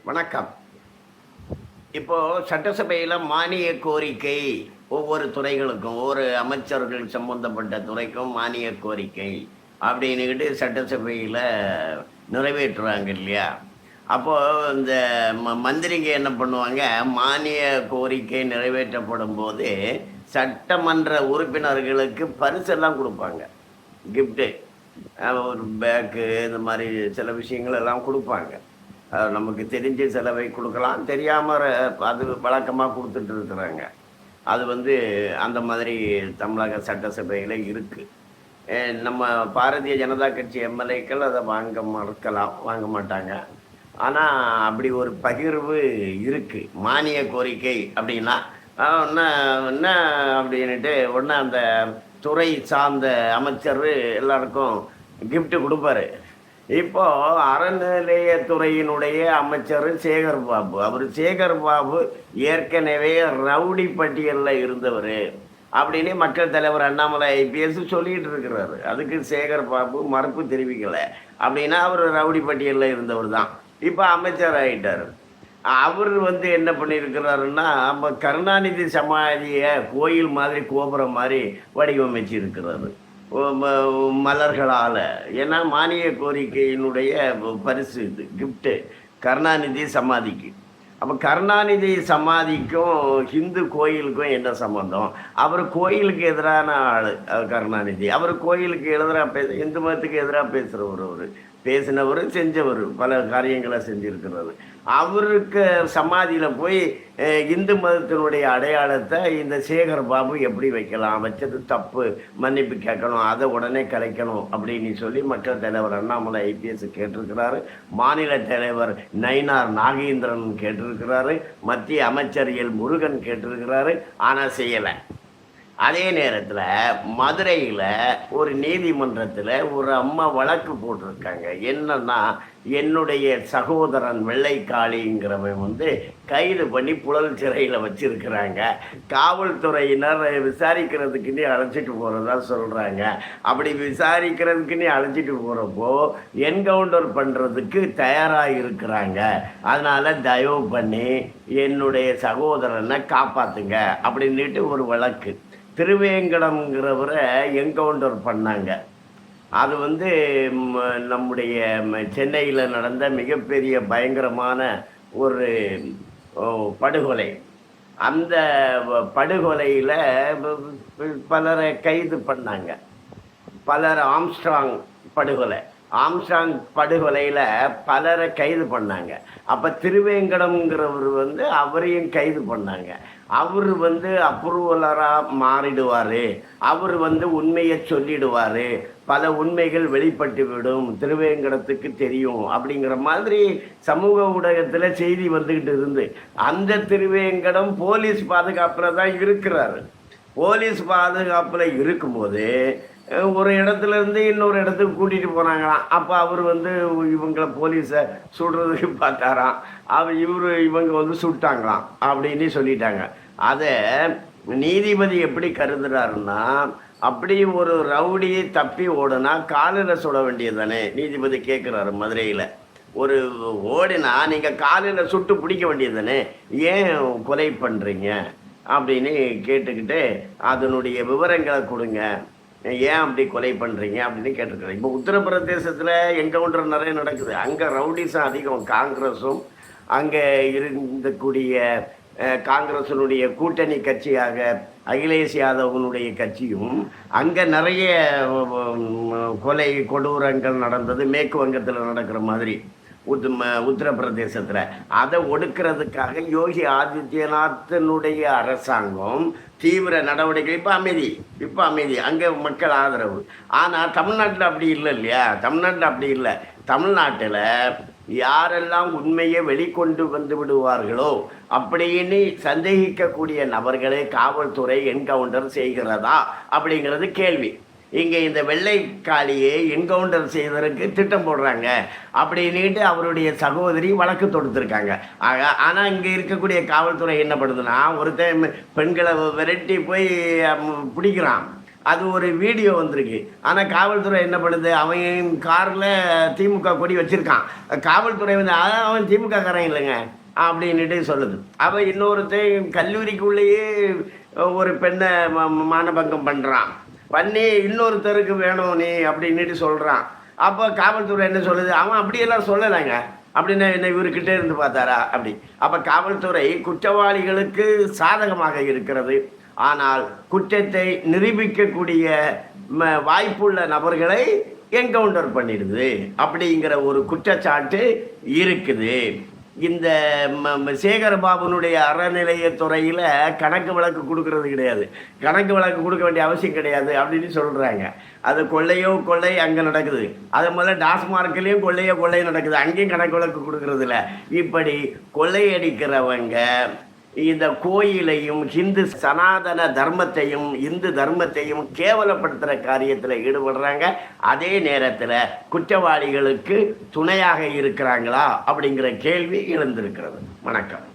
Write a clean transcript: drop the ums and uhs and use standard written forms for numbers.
வணக்கம். இப்போ சட்டசபையில் மானிய கோரிக்கை ஒவ்வொரு துறைகளுக்கும், ஒவ்வொரு அமைச்சர்கள் சம்பந்தப்பட்ட துறைக்கும் மானிய கோரிக்கை அப்படின்னுக்கிட்டு சட்டசபையில் நிறைவேற்றுறாங்க இல்லையா? அப்போ இந்த மந்திரிங்க என்ன பண்ணுவாங்க, மானிய கோரிக்கை நிறைவேற்றப்படும் போது சட்டமன்ற உறுப்பினர்களுக்கு பரிசெல்லாம் கொடுப்பாங்க. கிஃப்ட்டு, ஒரு பேக்கு, இந்த மாதிரி சில விஷயங்கள் எல்லாம் கொடுப்பாங்க. நமக்கு தெரிஞ்ச செலவை கொடுக்கலாம், தெரியாமல் அது வழக்கமாக கொடுத்துட்டு இருக்கிறாங்க. அது அந்த மாதிரி தமிழக சட்டசபையில் இருக்குது. நம்ம பாரதிய ஜனதா கட்சி எம்எல்ஏக்கள் அதை வாங்க மறுக்கலாம், வாங்க மாட்டாங்க. ஆனால் அப்படி ஒரு பகிர்வு இருக்குது. மானிய கோரிக்கை அப்படின்னா என்ன என்ன அப்படின்ட்டு ஒன்று அந்த துறை சார்ந்த அமைச்சர் எல்லாருக்கும் கிஃப்ட் கொடுப்பாரு. இப்போ அறநிலையத்துறையினுடைய அமைச்சர் சேகர் பாபு, சேகர் பாபு ஏற்கனவே ரவுடி பட்டியலில் இருந்தவர் அப்படின்னு மக்கள் தலைவர் அண்ணாமலை ஐபிஎஸ் சொல்லிட்டு இருக்கிறாரு. அதுக்கு சேகர் பாபு மறுப்பு தெரிவிக்கலை. அப்படின்னா அவர் ரவுடி பட்டியலில் இருந்தவர் தான், இப்போ அமைச்சர் ஆகிட்டார். அவர் என்ன பண்ணியிருக்கிறாருன்னா, நம்ம கருணாநிதி சமாதியை கோயில் மாதிரி கோபுரம் மாதிரி வடிவமைச்சு இருக்கிறாரு மலர்களால். ஏன்னா மானிய கோரிக்கையினுடைய பரிசு இது, கிஃப்ட்டு கருணாநிதி சமாதிக்கு. அப்போ கருணாநிதி சமாதிக்கும் ஹிந்து கோயிலுக்கும் என்ன சம்மந்தம்? அவர் கோயிலுக்கு எதிரான ஆள் கருணாநிதி. அவர் கோயிலுக்கு எதிராக இந்து மதத்துக்கு எதிராக பேசுகிறவர், அவர் பேசினவர், செஞ்சவர், பல காரியங்களை செஞ்சுருக்கிறது. அவருக்கு சமாதியில் போய் இந்து மதத்தினுடைய அடையாளத்தை இந்த சேகர் பாபு எப்படி வைக்கலாம்? வச்சது தப்பு, மன்னிப்பு கேட்கணும், அதை உடனே கலைக்கணும் அப்படின்னு சொல்லி மக்கள் தலைவர் அண்ணாமலை ஐபிஎஸ் கேட்டிருக்கிறாரு. மாநில தலைவர் நயினார் நாகேந்திரன் கேட்டிருக்கிறாரு. மத்திய அமைச்சர் எல் முருகன் கேட்டிருக்கிறாரு. ஆனால் செய்யலை. அதே நேரத்தில் மதுரையில் ஒரு நீதிமன்றத்தில் ஒரு அம்மா வழக்கு போட்டிருக்காங்க. என்னன்னா, என்னுடைய சகோதரன் வெள்ளைக்காளிங்கிறவன் கைது பண்ணி புழல் சிறையில் வச்சிருக்கிறாங்க. காவல்துறையினர் விசாரிக்கிறதுக்குன்னே அழைச்சிட்டு போகிறதா சொல்கிறாங்க. அப்படி விசாரிக்கிறதுக்குன்னே அழைச்சிட்டு போகிறப்போ என்கவுண்டர் பண்ணுறதுக்கு தயாராக இருக்கிறாங்க. அதனால் தயவு பண்ணி என்னுடைய சகோதரனை காப்பாற்றுங்க அப்படின்ட்டு ஒரு வழக்கு. திருவேங்கடம்ங்கிறவரை என்கவுண்டர் பண்ணாங்க. அது நம்முடைய சென்னையில் நடந்த மிகப்பெரிய பயங்கரமான ஒரு படுகொலை. அந்த படுகொலையில் பலரை கைது பண்ணாங்க. ஆம்ஸ்ட்ராங் படுகொலையில் பலரை கைது பண்ணாங்க. அப்போ திருவேங்கடம்ங்கிறவர் அவரையும் கைது பண்ணாங்க. அவர் அப்ரூவலராக மாறிடுவார். அவர் உண்மையை சொல்லிடுவார். பல உண்மைகள் வெளிப்பட்டுவிடும், திருவேங்கடத்துக்கு தெரியும் அப்படிங்கிற மாதிரி சமூக ஊடகத்தில் செய்தி வந்துக்கிட்டு இருந்து, அந்த திருவேங்கடம் போலீஸ் பாதுகாப்பில் தான் இருக்கிறாரு. போலீஸ் பாதுகாப்பில் இருக்கும்போது ஒரு இடத்துலேருந்து இன்னொரு இடத்துக்கு கூட்டிகிட்டு போனாங்களாம். அப்போ அவர் இவங்களை போலீஸை சுடுறதுக்கு பார்த்தாராம். இவங்க சுட்டாங்களாம் அப்படின்னு சொல்லிட்டாங்க. அதை நீதிபதி எப்படி கருதுறாருன்னா, அப்படி ஒரு ரவுடியை தப்பி ஓடுனா காலில் சுட வேண்டியது தானே? நீதிபதி கேட்குறாரு. மதுரையில் ஒரு ஓடினா நீங்கள் காலில் சுட்டு பிடிக்க வேண்டியது தானே, ஏன் கொலை பண்ணுறீங்க அப்படின்னு கேட்டுக்கிட்டு அதனுடைய விவரங்களை கொடுங்க, ஏன் அப்படி கொலை பண்ணுறீங்க அப்படின்னு கேட்டிருக்கிறேன். இப்போ உத்தரப்பிரதேசத்தில் என்கவுண்டர் நிறைய நடக்குது. அங்கே ரவுடிஸும் அதிகம். காங்கிரஸும் அங்கே இருந்தக்கூடிய காங்கிரஸினுடைய கூட்டணி கட்சியாக அகிலேஷ் யாதவனுடைய கட்சியும் அங்கே நிறைய கொலை கொடூரங்கள் நடந்தது. மேற்கு வங்கத்தில் நடக்கிற மாதிரி உத்தரப்பிரதேசத்தில். அதை ஒடுக்கிறதுக்காக யோகி ஆதித்யநாத்தினுடைய அரசாங்கம் தீவிர நடவடிக்கை. இப்போ அமைதி, அங்கே மக்கள் ஆதரவு. ஆனால் தமிழ்நாட்டில் அப்படி இல்லை இல்லையா? தமிழ்நாட்டில் அப்படி இல்லை. தமிழ்நாட்டில் யாரெல்லாம் உண்மையை வெளிக்கொண்டு வந்து விடுவார்களோ அப்படின்னு சந்தேகிக்கக்கூடிய நபர்களை காவல்துறை என்கவுண்டர் செய்கிறதா அப்படிங்கிறது கேள்வி. இங்கே இந்த வெள்ளைக்காளியை என்கவுண்டர் செய்வதற்கு திட்டம் போடுறாங்க அப்படின்ட்டு அவருடைய சகோதரி வழக்கு தொடுத்துருக்காங்க. ஆனால் இங்கே இருக்கக்கூடிய காவல்துறை என்ன பண்ணுதுன்னா, ஒருத்தன் பெண்களை விரட்டி போய் பிடிக்கிறான். அது ஒரு வீடியோ வந்திருக்கு. ஆனால் காவல்துறை என்ன பண்ணுது, அவன் காரில் திமுக கொடி வச்சுருக்கான். காவல்துறை வந்து அவன் திமுக காரன் இல்லைங்க அப்படின்ட்டு சொல்லுது. அவன் இன்னொருத்தையும் கல்லூரிக்குள்ளேயே ஒரு பெண்ணை மானபங்கம் பண்ணுறான், பண்ணி இன்னொருத்தருக்கு வேணும் நீ அப்படின்ட்டு சொல்கிறான். அப்போ காவல்துறை என்ன சொல்லுது, அவன் அப்படியெல்லாம் சொல்லலைங்க அப்படின்னா என்ன இவர்கிட்ட இருந்து பார்த்தாரா அப்படி. அப்போ காவல்துறை குற்றவாளிகளுக்கு சாதகமாக இருக்கிறது, ஆனால் குற்றத்தை நிரூபிக்கக்கூடிய வாய்ப்புள்ள நபர்களை என்கவுண்டர் பண்ணிடுது அப்படிங்கிற ஒரு குற்றச்சாட்டு இருக்குது. இந்த சேகரபாபுனுடைய அறநிலையத்துறையில் கணக்கு வழக்கு கொடுக்கறது கிடையாது, கணக்கு வழக்கு கொடுக்க வேண்டிய அவசியம் கிடையாது அப்படின்னு சொல்கிறாங்க. அது கொள்ளையோ கொள்ளை அங்கே நடக்குது, அது முதல்ல டாஸ்மார்க்லேயும் கொள்ளை நடக்குது, அங்கேயும் கணக்கு வழக்கு கொடுக்கறதில்ல. இப்படி கொள்ளையடிக்கிறவங்க இந்த கோயிலையும் ஹிந்து சனாதன தர்மத்தையும் இந்து தர்மத்தையும் கேவலப்படுத்துகிற காரியத்தில் ஈடுபடுறாங்க. அதே நேரத்தில் குற்றவாளிகளுக்கு துணையாக இருக்கிறாங்களா அப்படிங்கிற கேள்வி எழுந்திருக்கிறது. வணக்கம்.